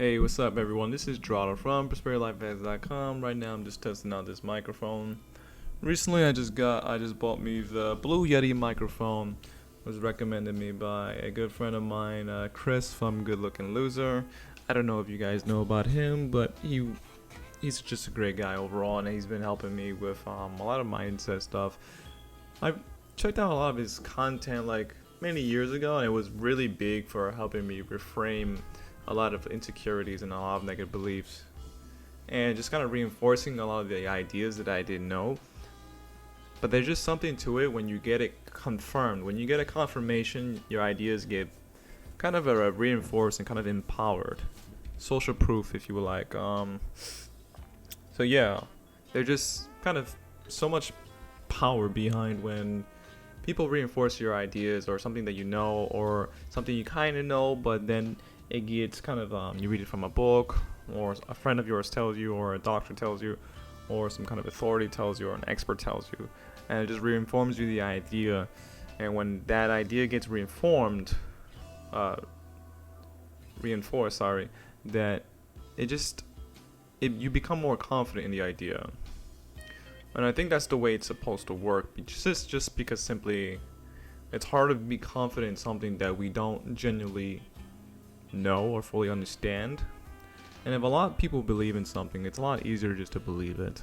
Hey, what's up, everyone? This is Gerardo from ProsperityLifeAds.com. Right now, I'm just testing out this microphone. Recently, I just bought me the Blue Yeti microphone. It was recommended me by a good friend of mine, Chris from Good Looking Loser. I don't know if you guys know about him, but he's just a great guy overall, and he's been helping me with a lot of mindset stuff. I checked out a lot of his content like many years ago, and it was really big for helping me reframe a lot of insecurities and a lot of negative beliefs, and just kind of reinforcing a lot of the ideas that I didn't know. But there's just something to it when you get it confirmed. When you get a confirmation, your ideas get kind of reinforced and kind of empowered. Social proof, if you would like. So yeah, there's just kind of so much power behind when people reinforce your ideas or something that you know or something you kind of know, but then it gets kind of you read it from a book, or a friend of yours tells you, or a doctor tells you, or some kind of authority tells you, or an expert tells you, and it just reinforms you the idea. And when that idea gets reinforced, that you become more confident in the idea. And I think that's the way it's supposed to work. Just because simply it's hard to be confident in something that we don't genuinely know or fully understand. And if a lot of people believe in something, it's a lot easier just to believe it.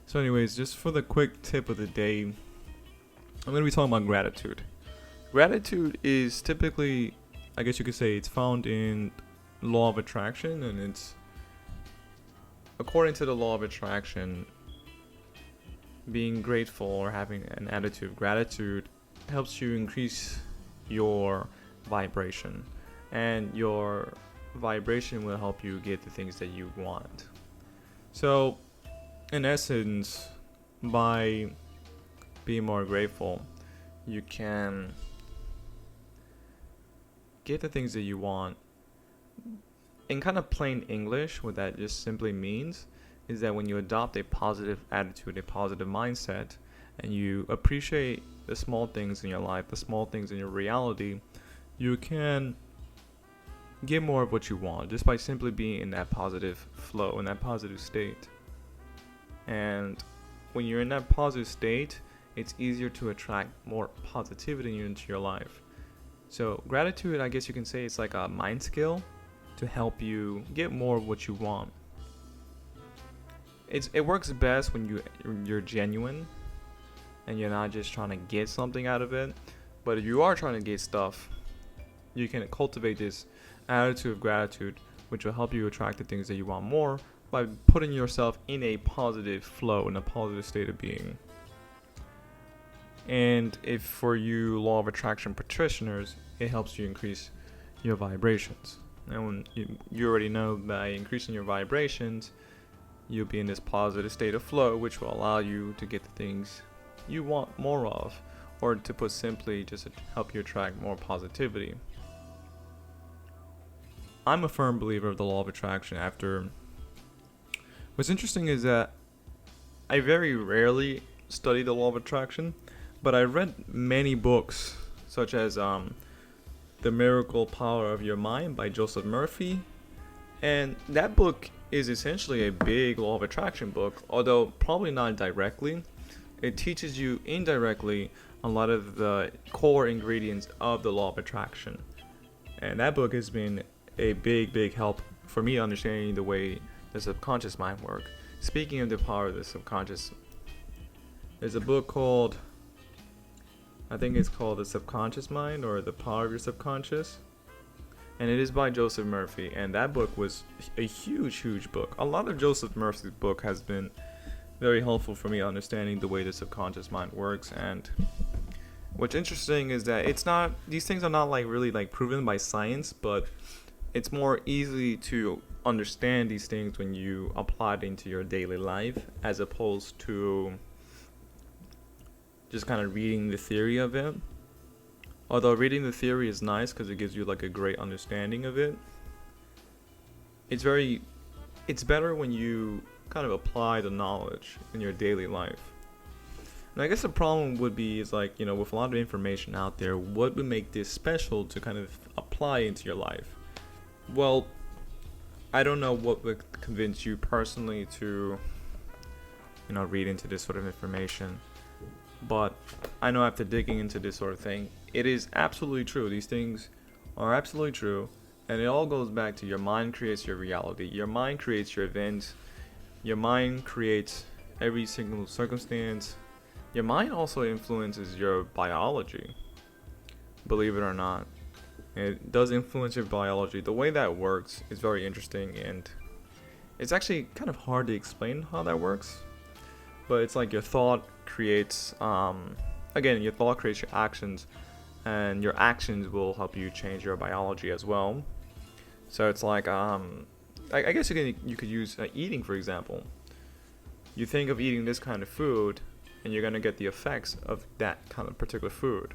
So anyways, just for the quick tip of the day, I'm going to be talking about gratitude. Gratitude is typically, I guess you could say, it's found in law of attraction, and it's according to the law of attraction, being grateful or having an attitude of gratitude helps you increase your vibration, and your vibration will help you get the things that you want. So in essence, by being more grateful, you can get the things that you want. In kind of plain English, what that just simply means is that when you adopt a positive attitude, a positive mindset, and you appreciate the small things in your life, the small things in your reality, you can get more of what you want just by simply being in that positive flow, in that positive state. And when you're in that positive state, it's easier to attract more positivity into your life. So gratitude, I guess you can say, it's like a mind skill to help you get more of what you want. It works best when you're genuine and you're not just trying to get something out of it. But if you are trying to get stuff, you can cultivate this attitude of gratitude, which will help you attract the things that you want more by putting yourself in a positive flow, in a positive state of being. And if for you law of attraction practitioners, it helps you increase your vibrations. And when you already know, by increasing your vibrations, you'll be in this positive state of flow, which will allow you to get the things you want more of, or to put simply, just to help you attract more positivity. I'm a firm believer of the law of attraction. What's interesting is that I very rarely study the law of attraction, but I read many books, such as The Miracle Power of Your Mind by Joseph Murphy, and that book is essentially a big law of attraction book, although probably not directly. It teaches you indirectly a lot of the core ingredients of the law of attraction. And that book has been a big help for me understanding the way the subconscious mind works. Speaking of the power of the subconscious, there's a book called, I think it's called The Subconscious Mind, or The Power of Your Subconscious. And it is by Joseph Murphy, and that book was a huge book. A lot of Joseph Murphy's book has been very helpful for me understanding the way the subconscious mind works. And what's interesting is that these things are not really proven by science, but it's more easy to understand these things when you apply it into your daily life, as opposed to just kind of reading the theory of it. Although reading the theory is nice because it gives you a great understanding of it, it's better when you kind of apply the knowledge in your daily life. And I guess the problem would be with a lot of information out there, what would make this special to kind of apply into your life? Well, I don't know what would convince you personally to, read into this sort of information. But I know after digging into this sort of thing, it is absolutely true. These things are absolutely true. And it all goes back to your mind creates your reality. Your mind creates your events. Your mind creates every single circumstance. Your mind also influences your biology, believe it or not. It does influence your biology. The way that works is very interesting, and it's actually kind of hard to explain how that works. But it's like your thought creates, your thought creates your actions, and your actions will help you change your biology as well. So it's like, I guess you could use eating, for example. You think of eating this kind of food, and you're gonna get the effects of that kind of particular food.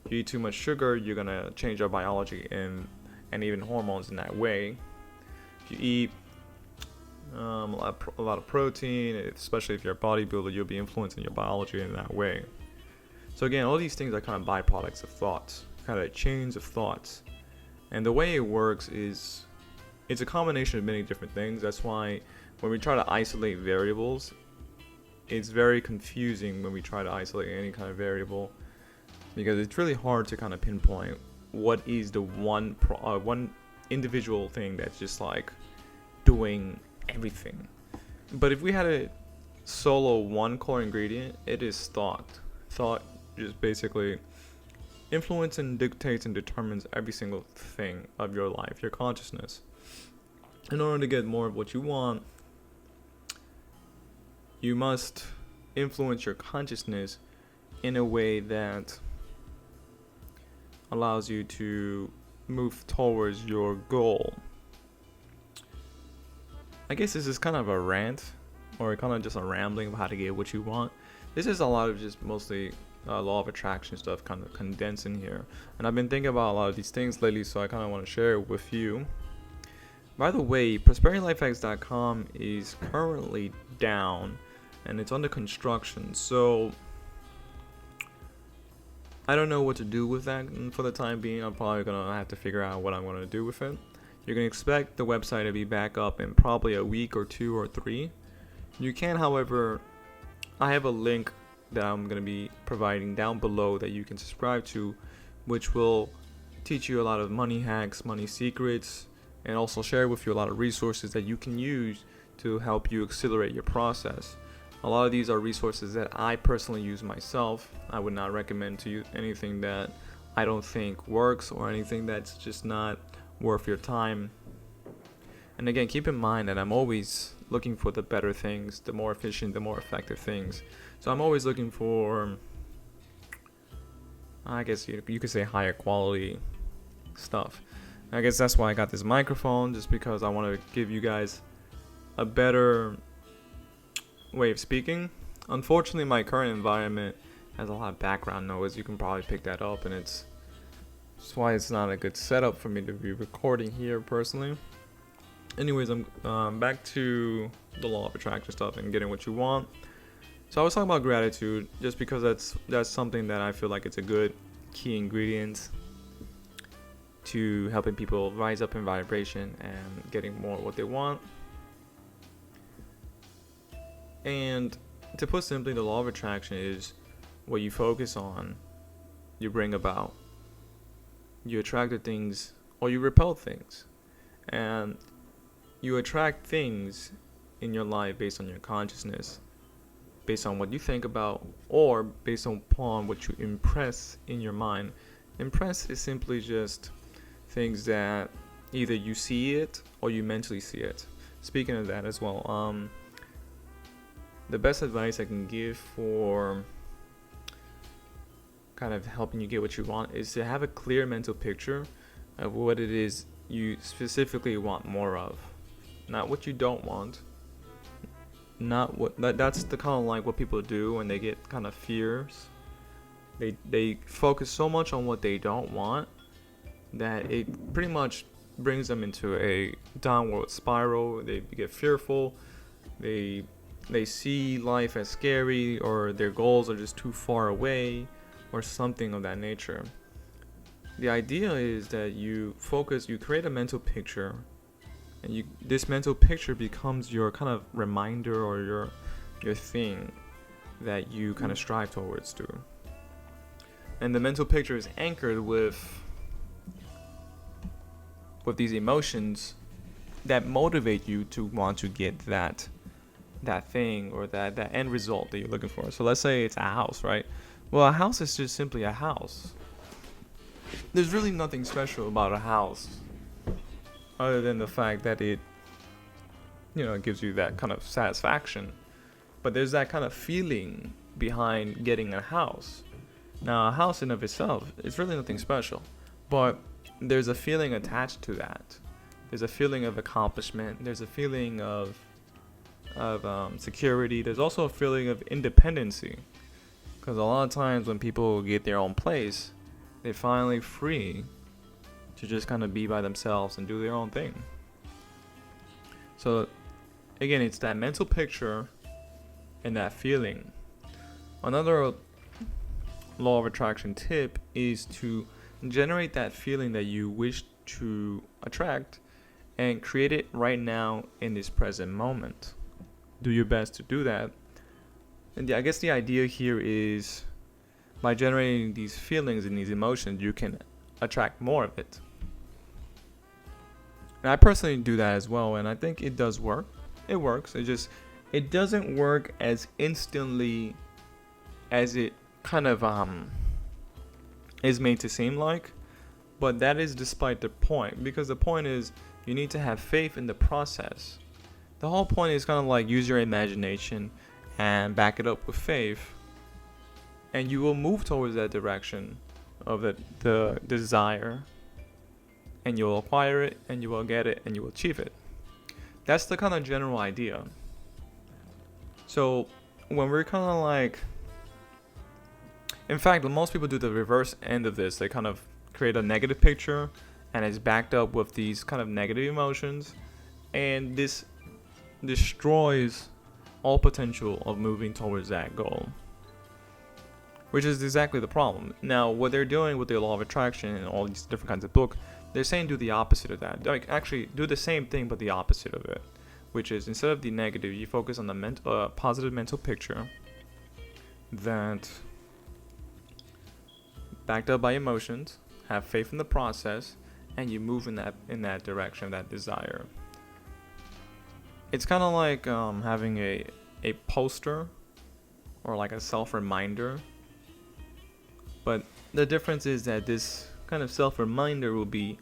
If you eat too much sugar, you're gonna change your biology and even hormones in that way. If you eat a lot of protein, especially if you're a bodybuilder, you'll be influencing your biology in that way. So again, all these things are kind of byproducts of thoughts, kind of chains of thoughts. And the way it works is it's a combination of many different things. That's why when we try to isolate variables, it's very confusing when we try to isolate any kind of variable, because it's really hard to kind of pinpoint what is the one individual thing that's just like doing everything. But if we had a solo one core ingredient, it is thought. Thought just basically influences and dictates and determines every single thing of your life, your consciousness. In order to get more of what you want, you must influence your consciousness in a way that allows you to move towards your goal. I guess this is kind of a rant, or kind of just a rambling of how to get what you want. This is a lot of just mostly law of attraction stuff kind of condensed in here. And I've been thinking about a lot of these things lately, so I kind of want to share it with you. By the way, prosperitylifehacks.com is currently down, and it's under construction. So I don't know what to do with that for the time being. I'm probably going to have to figure out what I'm going to do with it. You can expect the website to be back up in probably a week or 2 or 3. You can, however, I have a link that I'm going to be providing down below that you can subscribe to, which will teach you a lot of money hacks, money secrets, and also share with you a lot of resources that you can use to help you accelerate your process. A lot of these are resources that I personally use myself. I would not recommend to you anything that I don't think works or anything that's just not worth your time. And again, keep in mind that I'm always looking for the better things, the more efficient, the more effective things. So I'm always looking for, I guess you could say, higher quality stuff. I guess that's why I got this microphone, just because I want to give you guys a better way of speaking. Unfortunately, my current environment has a lot of background noise. You can probably pick that up, and that's why it's not a good setup for me to be recording here personally. Anyways, I'm back to the law of attraction stuff and getting what you want. So I was talking about gratitude just because that's something that I feel like it's a good key ingredient to helping people rise up in vibration and getting more of what they want. And to put simply, the law of attraction is what you focus on, you bring about. You attract the things or you repel things. And you attract things in your life based on your consciousness, based on what you think about, or based upon what you impress in your mind. Impress is simply just things that either you see it or you mentally see it. Speaking of that as well, the best advice I can give for kind of helping you get what you want is to have a clear mental picture of what it is you specifically want more of. Not what you don't want. Not what that's the kind of like what people do when they get kind of fears. They focus so much on what they don't want that it pretty much brings them into a downward spiral. They get fearful. They see life as scary, or their goals are just too far away, or something of that nature. The idea is that you create a mental picture and this mental picture becomes your kind of reminder or your thing that you kind of strive towards to. And the mental picture is anchored with these emotions that motivate you to want to get that thing or that end result that you're looking for. So let's say it's a house, right? Well, a house is just simply a house. There's really nothing special about a house other than the fact that it gives you that kind of satisfaction. But there's that kind of feeling behind getting a house. Now, a house in of itself, it's really nothing special, but there's a feeling attached to that. There's a feeling of accomplishment. There's a feeling of security. There's also a feeling of independency, because a lot of times when people get their own place, they're finally free to just kind of be by themselves and do their own thing. So again, it's that mental picture and that feeling. Another law of attraction tip is to generate that feeling that you wish to attract and create it right now in this present moment. Do your best to do that. And I guess the idea here is by generating these feelings and these emotions, you can attract more of it. And I personally do that as well, and I think it does work. It works. It doesn't work as instantly as it kind of is made to seem like, but that is despite the point, because the point is you need to have faith in the process. The whole point is kind of like use your imagination and back it up with faith, and you will move towards that direction of the desire, and you'll acquire it, and you will get it, and you will achieve it. That's the kind of general idea. So when we're kind of like, in fact, most people do the reverse end of this. They kind of create a negative picture, and it's backed up with these kind of negative emotions, and this destroys all potential of moving towards that goal, which is exactly the problem. Now, what they're doing with the law of attraction and all these different kinds of books, they're saying do the opposite of that. Like, actually do the same thing but the opposite of it, which is instead of the negative, you focus on the positive mental picture that backed up by emotions, have faith in the process, and you move in that direction, that desire. It's kind of like having a poster or like a self-reminder, but the difference is that this kind of self-reminder will be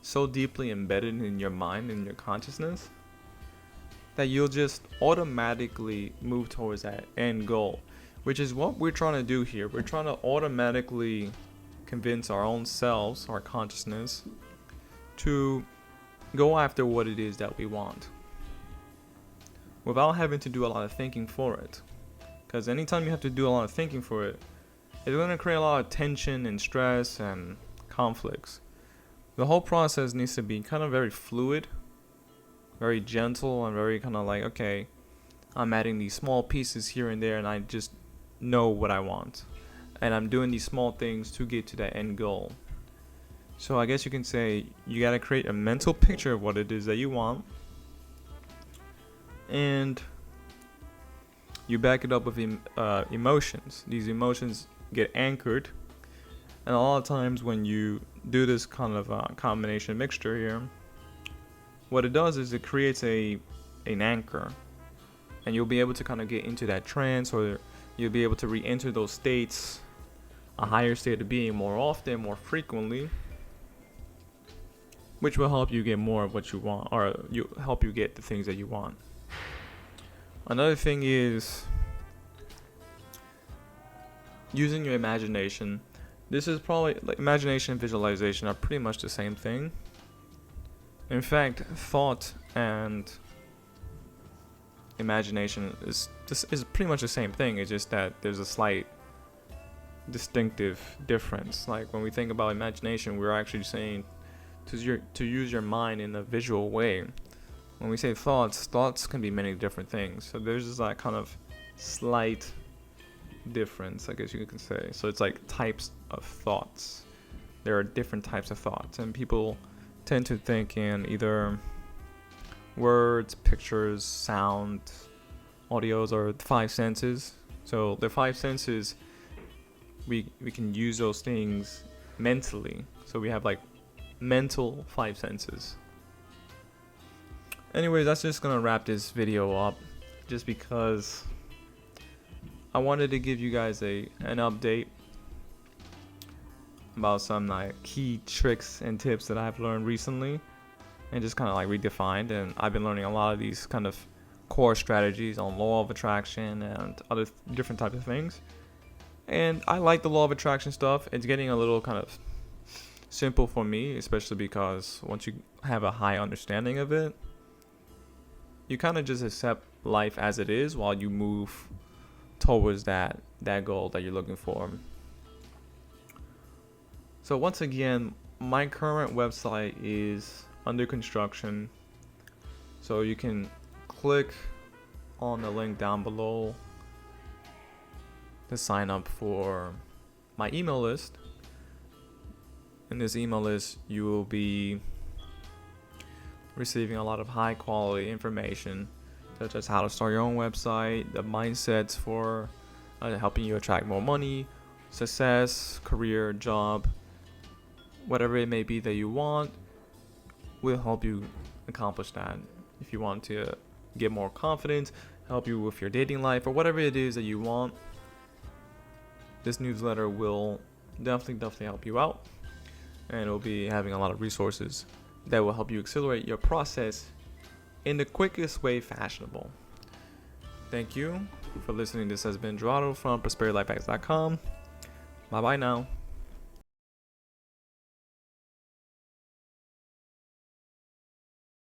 so deeply embedded in your mind and your consciousness that you'll just automatically move towards that end goal, which is what we're trying to do here. We're trying to automatically convince our own selves, our consciousness, to go after what it is that we want without having to do a lot of thinking for it. Because anytime you have to do a lot of thinking for it, it's going to create a lot of tension and stress and conflicts. The whole process needs to be kind of very fluid, very gentle, and very kind of like, okay, I'm adding these small pieces here and there, and I just know what I want, and I'm doing these small things to get to that end goal. So I guess you can say you got to create a mental picture of what it is that you want, and you back it up with emotions. These emotions get anchored, and a lot of times when you do this kind of combination mixture here, what it does is it creates an anchor, and you'll be able to kind of get into that trance, or you'll be able to re-enter those states, a higher state of being, more often, more frequently, which will help you get more of what you want, or help you get the things that you want. Another thing is using your imagination. This is probably, like, imagination and visualization are pretty much the same thing. In fact, thought and imagination is pretty much the same thing. It's just that there's a slight distinctive difference. Like when we think about imagination, we're actually saying to use your mind in a visual way. When we say thoughts can be many different things. So there's this like kind of slight difference, I guess you can say. So it's like types of thoughts. There are different types of thoughts, and people tend to think in either words, pictures, sound, audios are the five senses. So the five senses, we can use those things mentally. So we have like mental five senses. Anyways, that's just gonna wrap this video up, just because I wanted to give you guys an update about some like key tricks and tips that I've learned recently, and just kind of like redefined. And I've been learning a lot of these kind of core strategies on law of attraction and other different types of things. And I like the law of attraction stuff. It's getting a little kind of simple for me, especially because once you have a high understanding of it, you kind of just accept life as it is while you move towards that goal that you're looking for. So once again, my current website is under construction, so you can click on the link down below to sign up for my email list. In this email list, you will be receiving a lot of high quality information, such as how to start your own website, the mindsets for helping you attract more money, success, career, job, whatever it may be that you want. Will help you accomplish that. If you want to get more confidence, help you with your dating life, or whatever it is that you want, this newsletter will definitely help you out, and it'll be having a lot of resources that will help you accelerate your process in the quickest way fashionable. Thank you for listening. This has been Gerardo from ProsperityLifeHacks.com. Bye bye now.